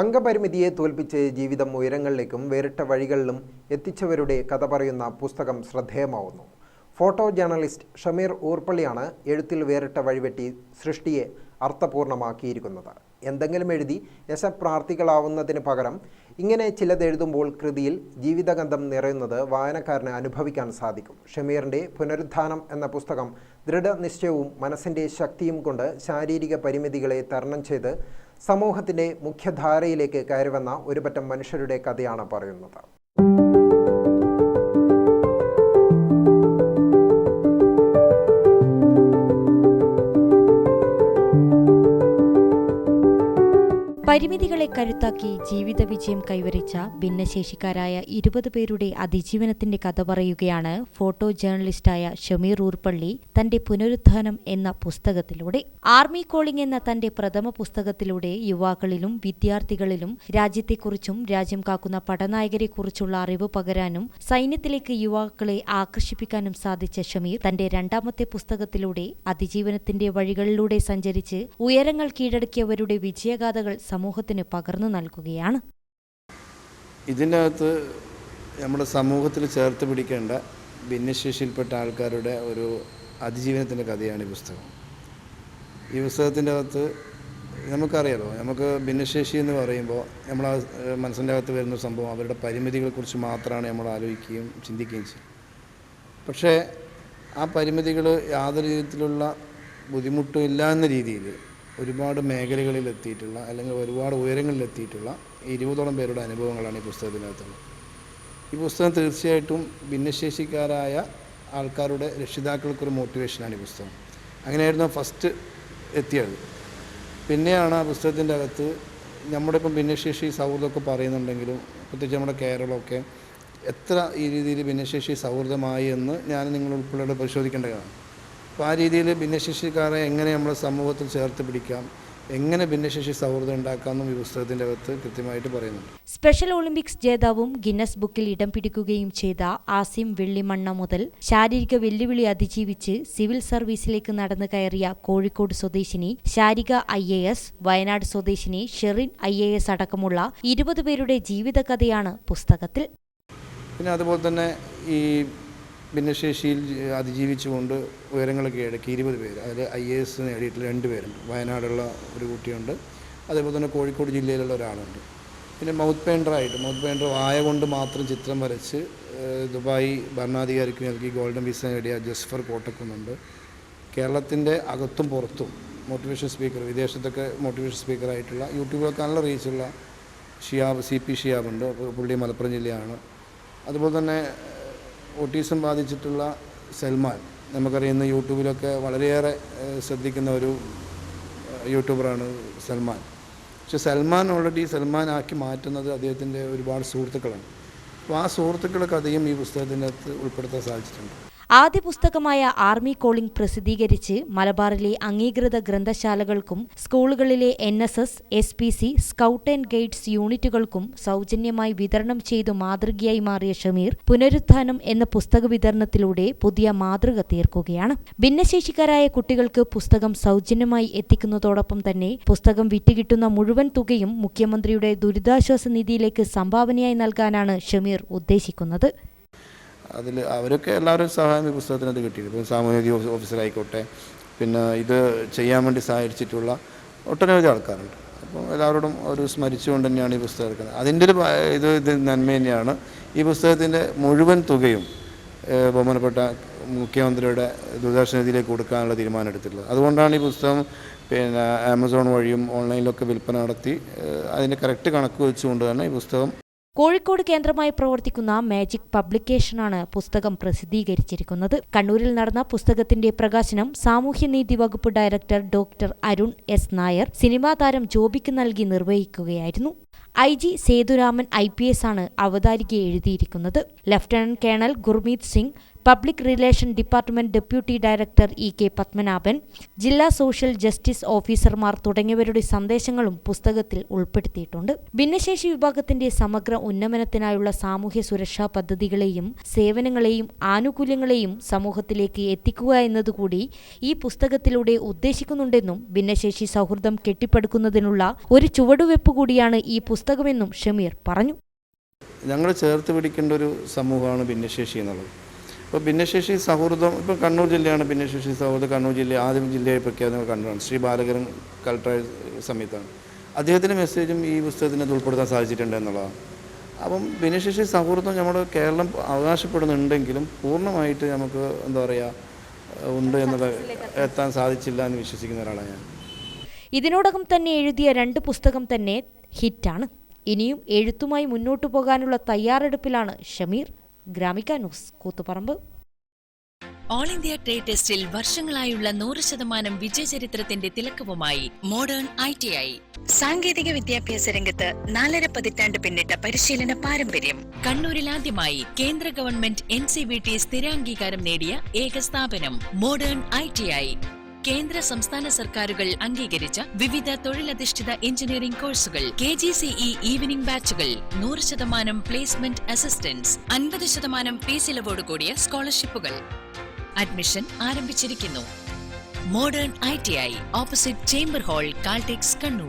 അംഗപരിമിതിയെ തോൽപ്പിച്ച് ജീവിതം ഉയരങ്ങളിലേക്കും വേറിട്ട വഴികളിലും എത്തിച്ചവരുടെ കഥ പറയുന്ന പുസ്തകം ശ്രദ്ധേയമാവുന്നു. ഫോട്ടോ ജേർണലിസ്റ്റ് ഷമീർ ഊർപ്പള്ളിയാണ് എഴുത്തിൽ വേറിട്ട വഴിവെട്ടി സൃഷ്ടിയെ അർത്ഥപൂർണമാക്കിയിരിക്കുന്നത്. എന്തെങ്കിലും എഴുതി യശപ്രാർത്ഥികളാവുന്നതിന് പകരം ഇങ്ങനെ ചിലതെഴുതുമ്പോൾ കൃതിയിൽ ജീവിതഗന്ധം നിറയുന്നത് വായനക്കാരന് അനുഭവിക്കാൻ സാധിക്കും. ഷമീറിൻ്റെ പുനരുത്ഥാനം എന്ന പുസ്തകം ദൃഢനിശ്ചയവും മനസ്സിൻ്റെ ശക്തിയും കൊണ്ട് ശാരീരിക പരിമിതികളെ തരണം ചെയ്ത് സമൂഹത്തിൻ്റെ മുഖ്യധാരയിലേക്ക് കയറിവന്ന ഒരുപറ്റം മനുഷ്യരുടെ കഥയാണ് പറയുന്നത്. പരിമിതികളെ കരുത്താക്കി ജീവിത വിജയം കൈവരിച്ച ഭിന്നശേഷിക്കാരായ 20 പേരുടെ അതിജീവനത്തിന്റെ കഥ പറയുകയാണ് ഫോട്ടോ ജേർണലിസ്റ്റായ ഷമീർ ഊർപ്പള്ളി തന്റെ പുനരുത്ഥാനം എന്ന പുസ്തകത്തിലൂടെ. ആർമി കോളിംഗ് എന്ന തന്റെ പ്രഥമ പുസ്തകത്തിലൂടെ യുവാക്കളിലും വിദ്യാർത്ഥികളിലും രാജ്യത്തെക്കുറിച്ചും രാജ്യം കാക്കുന്ന പടനായകരെക്കുറിച്ചുള്ള അറിവ് പകരാനും സൈന്യത്തിലേക്ക് യുവാക്കളെ ആകർഷിപ്പിക്കാനും സാധിച്ച ഷമീർ തന്റെ രണ്ടാമത്തെ പുസ്തകത്തിലൂടെ അതിജീവനത്തിന്റെ വഴികളിലൂടെ സഞ്ചരിച്ച് ഉയരങ്ങൾ കീഴടക്കിയവരുടെ വിജയഗാഥകൾ സമൂഹത്തിന് പകർന്നു നൽകുകയാണ്. ഇതിനകത്ത് നമ്മുടെ സമൂഹത്തിൽ ചേർത്ത് പിടിക്കേണ്ട ഭിന്നശേഷിയിൽപ്പെട്ട ആൾക്കാരുടെ ഒരു അതിജീവനത്തിൻ്റെ കഥയാണ് ഈ പുസ്തകം. ഈ പുസ്തകത്തിൻ്റെ അകത്ത് നമുക്കറിയാലോ, നമുക്ക് ഭിന്നശേഷി എന്ന് പറയുമ്പോൾ നമ്മൾ മനസ്സിൻ്റെ അകത്ത് വരുന്ന സംഭവം അവരുടെ പരിമിതികളെക്കുറിച്ച് മാത്രമാണ് നമ്മൾ ആലോചിക്കുകയും ചിന്തിക്കുകയും ചെയ്യും. പക്ഷേ ആ പരിമിതികൾ യാതൊരു രീതിയിലുള്ള ബുദ്ധിമുട്ടും ഇല്ല എന്ന രീതിയിൽ ഒരുപാട് മേഖലകളിൽ എത്തിയിട്ടുള്ള അല്ലെങ്കിൽ ഒരുപാട് ഉയരങ്ങളിലെത്തിയിട്ടുള്ള 20ഓളം പേരുടെ അനുഭവങ്ങളാണ് ഈ പുസ്തകത്തിനകത്തുള്ളത്. ഈ പുസ്തകം തീർച്ചയായിട്ടും ഭിന്നശേഷിക്കാരായ ആൾക്കാരുടെ രക്ഷിതാക്കൾക്കൊരു മോട്ടിവേഷനാണ് ഈ പുസ്തകം. അങ്ങനെയായിരുന്നു ഫസ്റ്റ് എത്തിയത്. പിന്നെയാണ് ആ പുസ്തകത്തിൻ്റെ അകത്ത് നമ്മുടെ ഇപ്പം ഭിന്നശേഷി സൗഹൃദമൊക്കെ പറയുന്നുണ്ടെങ്കിലും പ്രത്യേകിച്ച് നമ്മുടെ കേരളമൊക്കെ എത്ര ഈ രീതിയിൽ ഭിന്നശേഷി സൗഹൃദമായി എന്ന് ഞാൻ നിങ്ങളുൾപ്പെടെ പരിശോധിക്കേണ്ടതാണ്. അപ്പോൾ ആ രീതിയിൽ ഭിന്നശേഷിക്കാരെ എങ്ങനെ നമ്മുടെ സമൂഹത്തിൽ ചേർത്ത് പിടിക്കാം, എങ്ങനെ ഭിന്നശേഷി സൗഹൃദം ഉണ്ടാക്കാമെന്നും ഈ പുസ്തകത്തിൻ്റെ അകത്ത് കൃത്യമായിട്ട് പറയുന്നുണ്ട്. സ്പെഷ്യൽ ഒളിമ്പിക്സ് ജേതാവും ഗിന്നസ് ബുക്കിൽ ഇടം പിടിക്കുകയും ചെയ്ത ആസിം വെള്ളിമണ്ണ മുതൽ ശാരീരിക വെല്ലുവിളി അതിജീവിച്ച് സിവിൽ സർവീസിലേക്ക് നടന്നു കയറിയ കോഴിക്കോട് സ്വദേശിനി ശാരിക IAS, വയനാട് സ്വദേശിനി ഷെറിൻ IAS അടക്കമുള്ള 20 പേരുടെ ജീവിതകഥയാണ് പുസ്തകത്തിൽ. പിന്നെ അതുപോലെ തന്നെ ഈ ഭിന്നശേഷിയിൽ അതിജീവിച്ചുകൊണ്ട് ഉയരങ്ങൾ കീഴടക്കി 20 പേര്, അതിൽ IAS നേടിയിട്ടുള്ള 2 പേരുണ്ട്. വയനാടുള്ള ഒരു കുട്ടിയുണ്ട്, അതേപോലെ തന്നെ കോഴിക്കോട് ജില്ലയിലുള്ള ഒരാളുണ്ട്. പിന്നെ മൗത്ത് പെയിൻറ്റർ വായ കൊണ്ട് മാത്രം ചിത്രം വരച്ച് ദുബായ് ഭരണാധികാരിക്ക് നൽകി ഗോൾഡൻ വിസ നേടിയ ജസ്ഫർ കോട്ടക്കുന്നുണ്ട്. കേരളത്തിൻ്റെ അകത്തും പുറത്തും മോട്ടിവേഷൻ സ്പീക്കർ, വിദേശത്തൊക്കെ മോട്ടിവേഷൻ സ്പീക്കറായിട്ടുള്ള യൂട്യൂബിലൊക്കെ നല്ല റീച്ചുള്ള CP ഷിയാബ് ഉണ്ട്, പുള്ളി മലപ്പുറം ജില്ലയാണ്. അതുപോലെ തന്നെ ഓട്ടിസം ബാധിച്ചിട്ടുള്ള സൽമാൻ, നമുക്കറിയുന്ന യൂട്യൂബിലൊക്കെ വളരെയേറെ ശ്രദ്ധിക്കുന്ന ഒരു യൂട്യൂബറാണ് സൽമാൻ. പക്ഷെ സൽമാൻ ആക്കി മാറ്റുന്നത് അദ്ദേഹത്തിൻ്റെ ഒരുപാട് സുഹൃത്തുക്കളാണ്. അപ്പോൾ ആ സുഹൃത്തുക്കളുടെ കഥയും ഈ പുസ്തകത്തിൻ്റെ അകത്ത് ഉൾപ്പെടുത്താൻ സാധിച്ചിട്ടുണ്ട്. ആദ്യ പുസ്തകമായ ആർമി കോളിംഗ് പ്രസിദ്ധീകരിച്ച് മലബാറിലെ അംഗീകൃത ഗ്രന്ഥശാലകൾക്കും സ്കൂളുകളിലെ NSS, SPC, scout and guides യൂണിറ്റുകൾക്കും സൗജന്യമായി വിതരണം ചെയ്തു മാതൃകയായി മാറിയ ഷമീർ പുനരുത്ഥാനം എന്ന പുസ്തക വിതരണത്തിലൂടെ പുതിയ മാതൃക തീർക്കുകയാണ്. ഭിന്നശേഷിക്കാരായ കുട്ടികൾക്ക് പുസ്തകം സൗജന്യമായി എത്തിക്കുന്നതോടൊപ്പം തന്നെ പുസ്തകം വിറ്റുകിട്ടുന്ന മുഴുവൻ തുകയും മുഖ്യമന്ത്രിയുടെ ദുരിതാശ്വാസ നിധിയിലേക്ക് സംഭാവനയായി നൽകാനാണ് ഷമീർ ഉദ്ദേശിക്കുന്നത്. അതിൽ അവരൊക്കെ എല്ലാവരും സഹായം ഈ പുസ്തകത്തിനകത്ത് കിട്ടിയിട്ടുണ്ട്. ഇപ്പം സാമൂഹിക ഓഫീസറായിക്കോട്ടെ, പിന്നെ ഇത് ചെയ്യാൻ വേണ്ടി സഹായിച്ചിട്ടുള്ള ഒട്ടനവധി ആൾക്കാരുണ്ട്. അപ്പോൾ എല്ലാവരോടും ഒരു സ്മരിച്ചുകൊണ്ട് തന്നെയാണ് ഈ പുസ്തകം എടുക്കുന്നത്. അതിൻ്റെ ഒരു ഇത് നന്മ തന്നെയാണ്. ഈ പുസ്തകത്തിൻ്റെ മുഴുവൻ തുകയും ബഹുമാനപ്പെട്ട മുഖ്യമന്ത്രിയുടെ ദുരിതാശ്വാസ നിധിയിലേക്ക് കൊടുക്കാനുള്ള തീരുമാനം എടുത്തിട്ടുള്ളത്. അതുകൊണ്ടാണ് ഈ പുസ്തകം പിന്നെ ആമസോൺ വഴിയും ഓൺലൈനിലൊക്കെ വിൽപ്പന നടത്തി അതിൻ്റെ കറക്റ്റ് കണക്ക് വെച്ചുകൊണ്ട് തന്നെ ഈ പുസ്തകം കോഴിക്കോട് കേന്ദ്രമായി പ്രവർത്തിക്കുന്ന മാജിക് പബ്ലിക്കേഷനാണ് പുസ്തകം പ്രസിദ്ധീകരിച്ചിരിക്കുന്നത്. കണ്ണൂരിൽ നടന്ന പുസ്തകത്തിന്റെ പ്രകാശനം സാമൂഹ്യനീതി വകുപ്പ് director doctor Arun S. Nair cinema താരം ജോബിക്ക് നൽകി നിർവഹിക്കുകയായിരുന്നു. IG സേതുരാമൻ IPS ആണ് അവതാരിക എഴുതിയിരിക്കുന്നത്. Lieutenant colonel Gurmeet Singh, public relation department deputy director E.K. Padmanabhan, ജില്ലാ സോഷ്യൽ ജസ്റ്റിസ് ഓഫീസർമാർ തുടങ്ങിയവരുടെ സന്ദേശങ്ങളും പുസ്തകത്തിൽ ഉൾപ്പെടുത്തിയിട്ടുണ്ട്. ഭിന്നശേഷി വിഭാഗത്തിന്റെ സമഗ്ര ഉന്നമനത്തിനായുള്ള സാമൂഹ്യ സുരക്ഷാ പദ്ധതികളെയും സേവനങ്ങളെയും ആനുകൂല്യങ്ങളെയും സമൂഹത്തിലേക്ക് എത്തിക്കുക എന്നതുകൂടി ഈ പുസ്തകത്തിലൂടെ ഉദ്ദേശിക്കുന്നുണ്ടെന്നും ഭിന്നശേഷി സൗഹൃദം കെട്ടിപ്പടുക്കുന്നതിനുള്ള ഒരു ചുവടുവെപ്പ് കൂടിയാണ് ഈ പുസ്തകമെന്നും ഷമീർ പറഞ്ഞു. ഞങ്ങൾ ചേർത്ത് പിടിക്കേണ്ട ഒരു സമൂഹമാണ് ഭിന്നശേഷി എന്നുള്ളത്. ഇപ്പോൾ ഭിന്നശേഷി സൗഹൃദം, ഇപ്പോൾ കണ്ണൂർ ജില്ലയാണ് ഭിന്നശേഷി സൗഹൃദം. കണ്ണൂർ ജില്ല ആദ്യം ജില്ലയായി പ്രഖ്യാപനം കണ്ണൂരാണ്. ശ്രീ ബാലകരൻ കളക്ടറായ സമയത്താണ്. അദ്ദേഹത്തിൻ്റെ മെസ്സേജും ഈ പുസ്തകത്തിന് ഉൾപ്പെടുത്താൻ സാധിച്ചിട്ടുണ്ട് എന്നുള്ളതാണ്. അപ്പം ഭിന്നശേഷി സൗഹൃദം നമ്മുടെ കേരളം അവകാശപ്പെടുന്നുണ്ടെങ്കിലും പൂർണ്ണമായിട്ട് നമുക്ക് എന്താ പറയുക ഉണ്ട് എന്നുള്ള എത്താൻ സാധിച്ചില്ല എന്ന് വിശ്വസിക്കുന്ന ഒരാളാണ് ഞാൻ. ഇതിനോടകം തന്നെ എഴുതിയ 2 പുസ്തകം തന്നെ ഹിറ്റാണ്. ഇനിയും എഴുത്തുമായി മുന്നോട്ടു പോകാനുള്ള തയ്യാറെടുപ്പിലാണ് Shameer. Gramika news, Koothuparamba. All India trade ടെസ്റ്റിൽ വർഷങ്ങളായുള്ള 100% വിജയചരിത്രത്തിന്റെ തിലക്കവുമായി മോഡേൺ ITI. സാങ്കേതിക വിദ്യാഭ്യാസ രംഗത്ത് 4.5 പതിറ്റാണ്ട് പിന്നിട്ട പരിശീലന പാരമ്പര്യം. കണ്ണൂരിൽ ആദ്യമായി കേന്ദ്ര ഗവൺമെന്റ് NCVT സ്ഥിരാംഗീകാരം നേടിയ ഏക സ്ഥാപനം മോഡേൺ ITI. കേന്ദ്ര സംസ്ഥാന സർക്കാരുകൾ അംഗീകരിച്ച വിവിധ തൊഴിലധിഷ്ഠിത എഞ്ചിനീയറിംഗ് കോഴ്സുകൾ, KGCE ഈവനിംഗ് ബാച്ചുകൾ, 100% പ്ലേസ്മെന്റ് അസിസ്റ്റൻസ്, 50% ഫീസ് ഇളവോട് കൂടിയ സ്കോളർഷിപ്പുകൾ. അഡ്മിഷൻ ആരംഭിച്ചിരിക്കുന്നു. Modern ITI, opposite chamber hall, Caltex, Kannur.